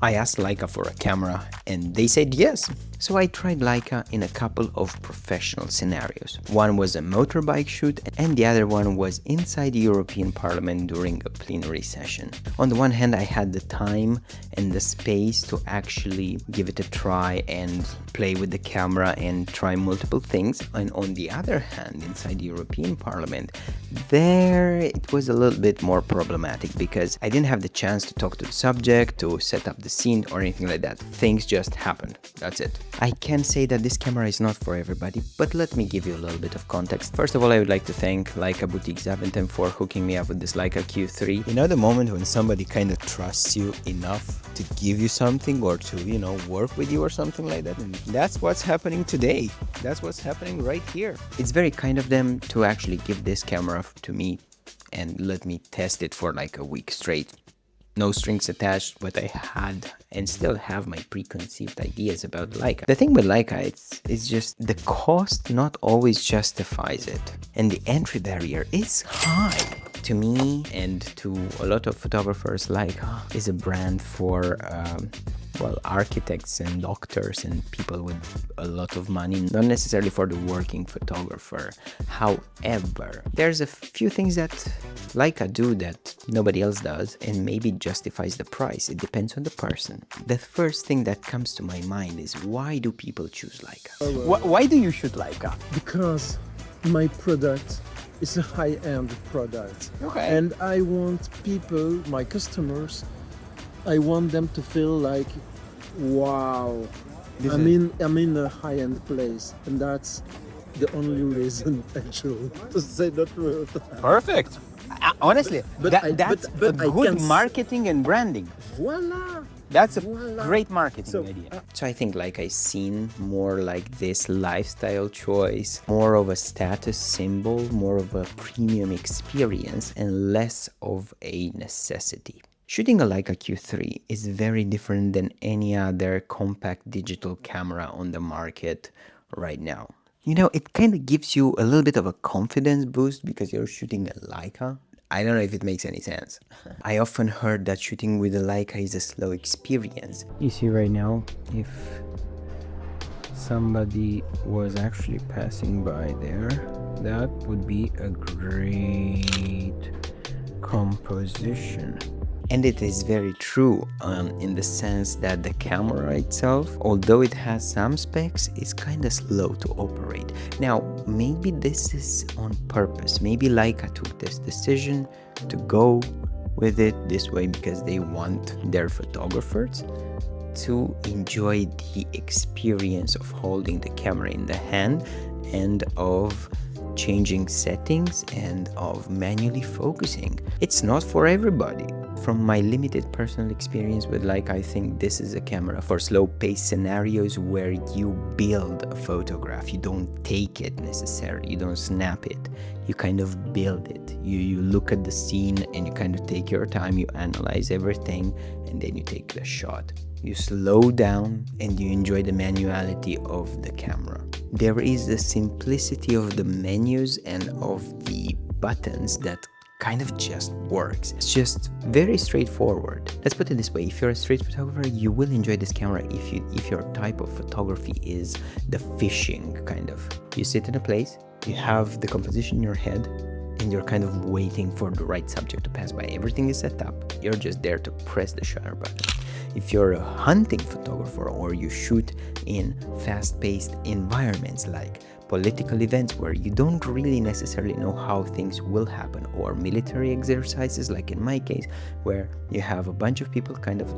I asked Leica for a camera and they said yes. So I tried Leica in a couple of professional scenarios. One was a motorbike shoot and the other one was inside the European Parliament during a plenary session. On the one hand, I had the time and the space to actually give it a try and play with the camera and try multiple things. And on the other hand, inside the European Parliament, there it was a little bit more problematic because I didn't have the chance to talk to the subject, to set up the scene or anything like that. Things just happened. That's it. I can say that this camera is not for everybody, but let me give you a little bit of context. First of all, I would like to thank Leica Boutique Zvent for hooking me up with this Leica Q3. You know the moment when somebody kind of trusts you enough to give you something or to, work with you or something like that? And that's what's happening today. That's what's happening right here. It's very kind of them to actually give this camera to me and let me test it for like a week straight. No strings attached, but I had and still have my preconceived ideas about Leica. The thing with Leica, it's just the cost not always justifies it. And the entry barrier is high. To me and to a lot of photographers, Leica is a brand for architects and doctors and people with a lot of money, not necessarily for the working photographer. However, there's a few things that Leica do that nobody else does and maybe justifies the price. It depends on the person. The first thing that comes to my mind is, why do people choose Leica? Why do you shoot Leica? Because my product is a high-end product. Okay. And I want people, my customers, I want them to feel like, wow, I'm in a high-end place, and that's the only reason, actually, to say the truth. Perfect. Honestly, that's good can marketing and branding. Voila. That's a Voila. great marketing idea. uh, So I think like I seen more like this lifestyle choice, more of a status symbol, more of a premium experience and less of a necessity. Shooting a Leica Q3 is very different than any other compact digital camera on the market right now. It kind of gives you a little bit of a confidence boost because you're shooting a Leica. I don't know if it makes any sense. I often heard that shooting with a Leica is a slow experience. You see right now, if somebody was actually passing by there, that would be a great composition. And it is very true in the sense that the camera itself, although it has some specs, is kind of slow to operate. Now, maybe this is on purpose. Maybe Leica took this decision to go with it this way because they want their photographers to enjoy the experience of holding the camera in the hand and of changing settings and of manually focusing. It's not for everybody. From my limited personal experience with Leica, I think this is a camera for slow-paced scenarios where you build a photograph. You don't take it necessarily, you don't snap it, you kind of build it. You look at the scene and you kind of take your time, you analyze everything, and then you take the shot. You slow down and you enjoy the manuality of the camera. There is the simplicity of the menus and of the buttons that kind of just works. It's just very straightforward. Let's put it this way, if you're a street photographer, you will enjoy this camera if your type of photography is the fishing kind of. You sit in a place, you have the composition in your head, and you're kind of waiting for the right subject to pass by. Everything is set up, you're just there to press the shutter button. If you're a hunting photographer or you shoot in fast-paced environments like political events where you don't really necessarily know how things will happen, or military exercises like in my case where you have a bunch of people kind of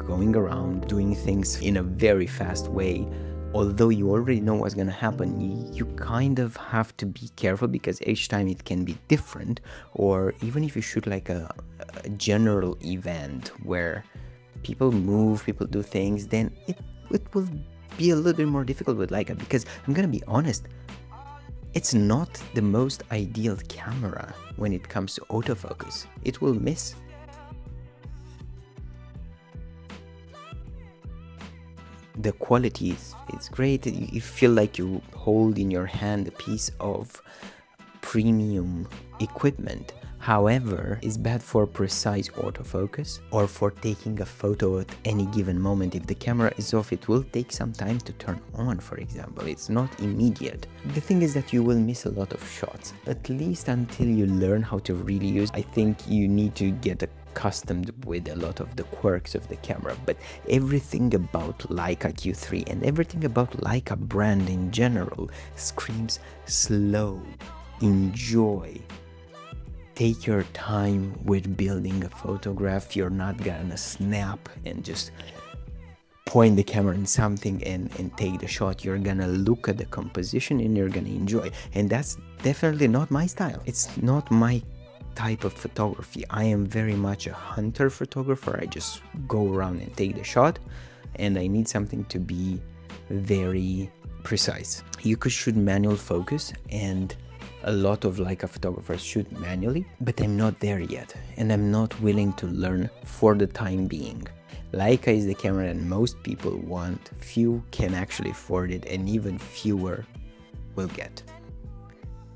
going around doing things in a very fast way, although you already know what's going to happen, you kind of have to be careful because each time it can be different. Or even if you shoot like a general event where people move, people do things, then it will be a little bit more difficult with Leica, because I'm gonna be honest, it's not the most ideal camera when it comes to autofocus. It will miss. The quality is great. You feel like you hold in your hand a piece of premium equipment. However, it's bad for precise autofocus or for taking a photo at any given moment. If the camera is off, it will take some time to turn on, for example. It's not immediate. The thing is that you will miss a lot of shots, at least until you learn how to really use. I think you need to get accustomed with a lot of the quirks of the camera, but everything about Leica Q3 and everything about Leica brand in general screams slow, enjoy. Take your time with building a photograph. You're not gonna snap and just point the camera in something and take the shot. You're gonna look at the composition and you're gonna enjoy. And that's definitely not my style. It's not my type of photography. I am very much a hunter photographer. I just go around and take the shot, and I need something to be very precise. You could shoot manual focus, and a lot of Leica photographers shoot manually, but I'm not there yet, and I'm not willing to learn for the time being. Leica is the camera that most people want, few can actually afford it, and even fewer will get.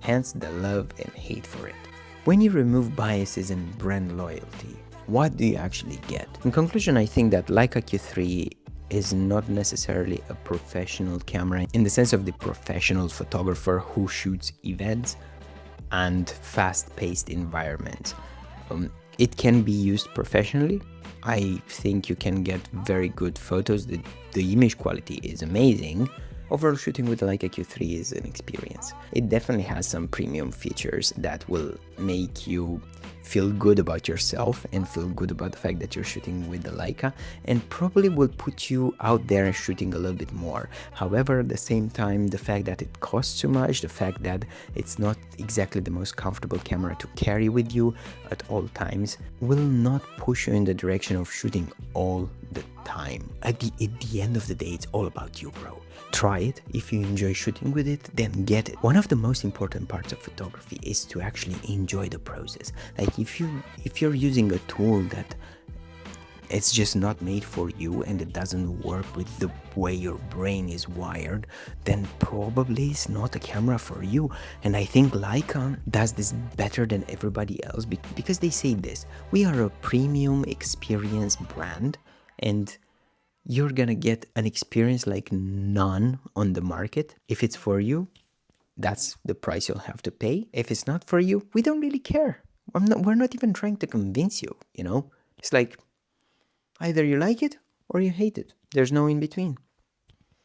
Hence the love and hate for it. When you remove biases and brand loyalty, what do you actually get? In conclusion, I think that Leica Q3 is not necessarily a professional camera in the sense of the professional photographer who shoots events and fast-paced environments. It can be used professionally. I think you can get very good photos. The image quality is amazing. Overall, shooting with the Leica Q3 is an experience. It definitely has some premium features that will make you feel good about yourself and feel good about the fact that you're shooting with the Leica, and probably will put you out there shooting a little bit more. However, at the same time, the fact that it costs too much, the fact that it's not exactly the most comfortable camera to carry with you at all times, will not push you in the direction of shooting all the time. At the end of the day, it's all about you, bro. Try it. If you enjoy shooting with it, then get it. One of the most important parts of photography is to actually enjoy the process. Like if you're using a tool that it's just not made for you and it doesn't work with the way your brain is wired, then probably it's not a camera for you. And I think Leica does this better than everybody else because they say this: we are a premium experience brand, and you're gonna get an experience like none on the market. If it's for you, that's the price you'll have to pay. If it's not for you, we don't really care. We're not even trying to convince you, you know? It's like either you like it or you hate it. There's no in between.